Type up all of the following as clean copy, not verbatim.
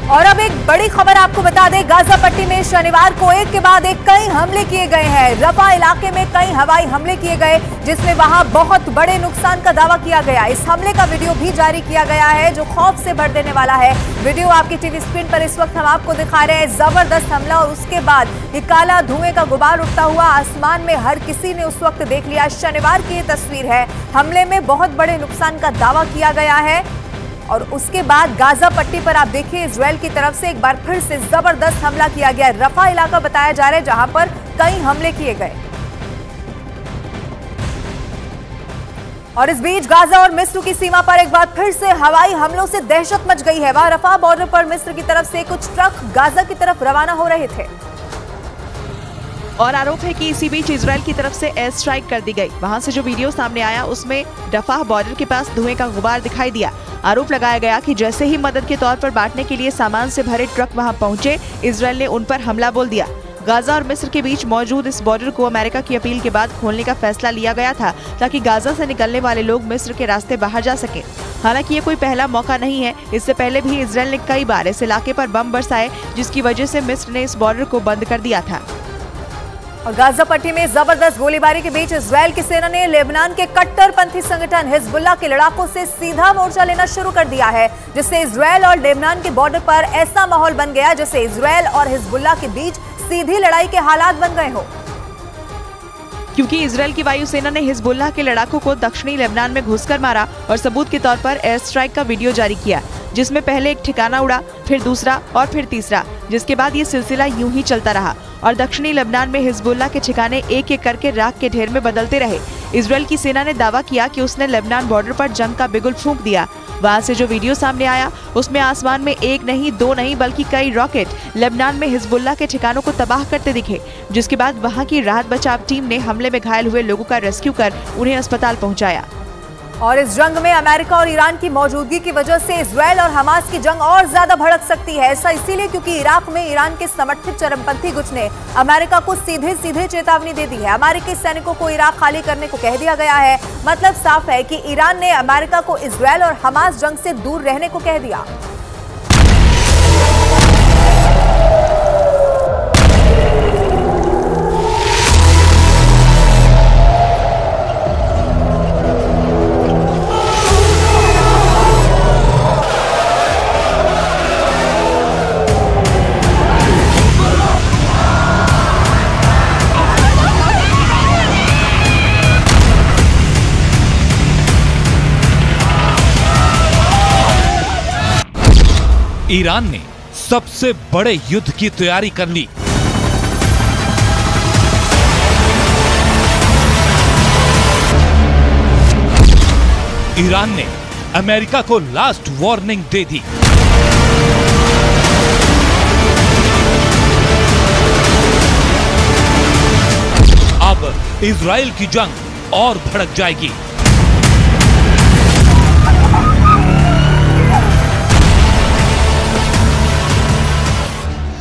और अब एक बड़ी खबर आपको बता दें, गाजा पट्टी में शनिवार को एक के बाद एक कई हमले किए गए हैं। रफा इलाके में कई हवाई हमले किए गए, जिसमें वहां बहुत बड़े नुकसान का दावा किया गया। इस हमले का वीडियो भी जारी किया गया है, जो खौफ से भर देने वाला है। वीडियो आपकी टीवी स्क्रीन पर इस वक्त हम आपको दिखा रहे हैं। जबरदस्त हमला और उसके बाद एक काला धुएं का गुबार उठता हुआ आसमान में हर किसी ने उस वक्त देख लिया। शनिवार की ये तस्वीर है। हमले में बहुत बड़े नुकसान का दावा किया गया है और उसके बाद गाजा पट्टी पर आप देखिए, इजराइल की तरफ से एक बार फिर से जबरदस्त हमला किया गया। रफा इलाका बताया जा रहा है जहां पर कई हमले किए गए। और इस बीच गाजा और मिस्र की सीमा पर एक बार फिर से हवाई हमलों से दहशत मच गई है। वहां रफा बॉर्डर पर मिस्र की तरफ से कुछ ट्रक गाजा की तरफ रवाना हो रहे थे और आरोप है कि इसी बीच इजराइल की तरफ से एयर स्ट्राइक कर दी गई। वहां से जो वीडियो सामने आया उसमें रफा बॉर्डर के पास धुएं का गुबार दिखाई दिया। आरोप लगाया गया कि जैसे ही मदद के तौर पर बांटने के लिए सामान से भरे ट्रक वहां पहुंचे, इजराइल ने उन पर हमला बोल दिया। गाजा और मिस्र के बीच मौजूद इस बॉर्डर को अमेरिका की अपील के बाद खोलने का फैसला लिया गया था, ताकि गाजा से निकलने वाले लोग मिस्र के रास्ते बाहर जा सके। हालांकि ये कोई पहला मौका नहीं है। इससे पहले भी इजराइल ने कई बार इस इलाके पर बम बरसाए, जिसकी वजह से मिस्र ने इस बॉर्डर को बंद कर दिया था। और गाजा पट्टी में जबरदस्त गोलीबारी के बीच इजराइल की सेना ने लेबनान के कट्टरपंथी संगठन हिजबुल्लाह के लड़ाकों से सीधा मोर्चा लेना शुरू कर दिया है, जिससे इजराइल और लेबनान के बॉर्डर पर ऐसा माहौल बन गया जैसे इजराइल और हिजबुल्लाह के बीच सीधी लड़ाई के हालात बन गए हो। क्योंकि इजराइल की वायुसेना ने हिजबुल्लाह के लड़ाकों को दक्षिणी लेबनान में घुसकर मारा और सबूत के तौर पर एयर स्ट्राइक का वीडियो जारी किया, जिसमें पहले एक ठिकाना उड़ा, फिर दूसरा और फिर तीसरा, जिसके बाद ये सिलसिला यूं ही चलता रहा और दक्षिणी लेबनान में हिजबुल्लाह के ठिकाने एक एक करके राख के ढेर में बदलते रहे। इजराइल की सेना ने दावा किया कि उसने लेबनान बॉर्डर पर जंग का बिगुल फूंक दिया। वहां से जो वीडियो सामने आया उसमें आसमान में एक नहीं, दो नहीं, बल्कि कई रॉकेट लेबनान में हिजबुल्लाह के ठिकानों को तबाह करते दिखे, जिसके बाद वहां की राहत बचाव टीम ने हमले में घायल हुए लोगों का रेस्क्यू कर उन्हें अस्पताल पहुंचाया। और इस जंग में अमेरिका और ईरान की मौजूदगी की वजह से इजराइल और हमास की जंग और ज्यादा भड़क सकती है। ऐसा इसीलिए क्योंकि इराक में ईरान के समर्थित चरमपंथी गुट ने अमेरिका को सीधे सीधे चेतावनी दे दी है। अमेरिकी सैनिकों को इराक खाली करने को कह दिया गया है। मतलब साफ है कि ईरान ने अमेरिका को इजराइल और हमास जंग से दूर रहने को कह दिया। ईरान ने सबसे बड़े युद्ध की तैयारी कर ली। ईरान ने अमेरिका को लास्ट वार्निंग दे दी। अब इजराइल की जंग और भड़क जाएगी।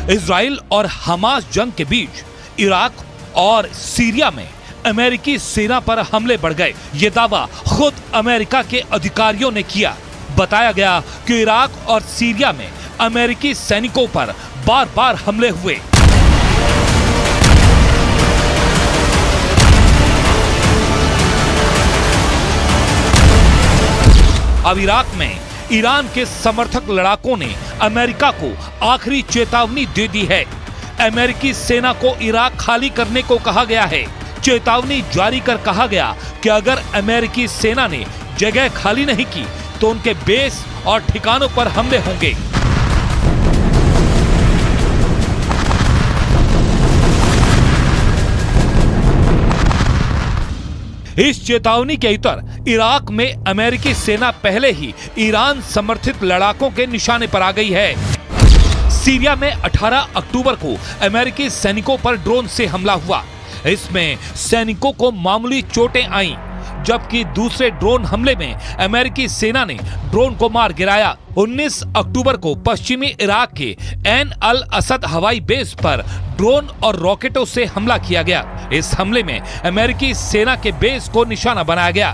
इजराइल और हमास जंग के बीच इराक और सीरिया में अमेरिकी सेना पर हमले बढ़ गए। ये दावा खुद अमेरिका के अधिकारियों ने किया। बताया गया कि इराक और सीरिया में अमेरिकी सैनिकों पर बार बार हमले हुए। अब इराक में ईरान के समर्थक लड़ाकों ने अमेरिका को आखिरी चेतावनी दे दी है। अमेरिकी सेना को इराक खाली करने को कहा गया है। चेतावनी जारी कर कहा गया कि अगर अमेरिकी सेना ने जगह खाली नहीं की तो उनके बेस और ठिकानों पर हमले होंगे। इस चेतावनी के इतर इराक में अमेरिकी सेना पहले ही ईरान समर्थित लड़ाकों के निशाने पर आ गई है। सीरिया में 18 अक्टूबर को अमेरिकी सैनिकों पर ड्रोन से हमला हुआ। इसमें सैनिकों को मामूली चोटें आईं, जबकि दूसरे ड्रोन हमले में अमेरिकी सेना ने ड्रोन को मार गिराया। 19 अक्टूबर को पश्चिमी इराक के एन अल असद हवाई बेस पर ड्रोन और रॉकेटों से हमला किया गया। इस हमले में अमेरिकी सेना के बेस को निशाना बनाया गया।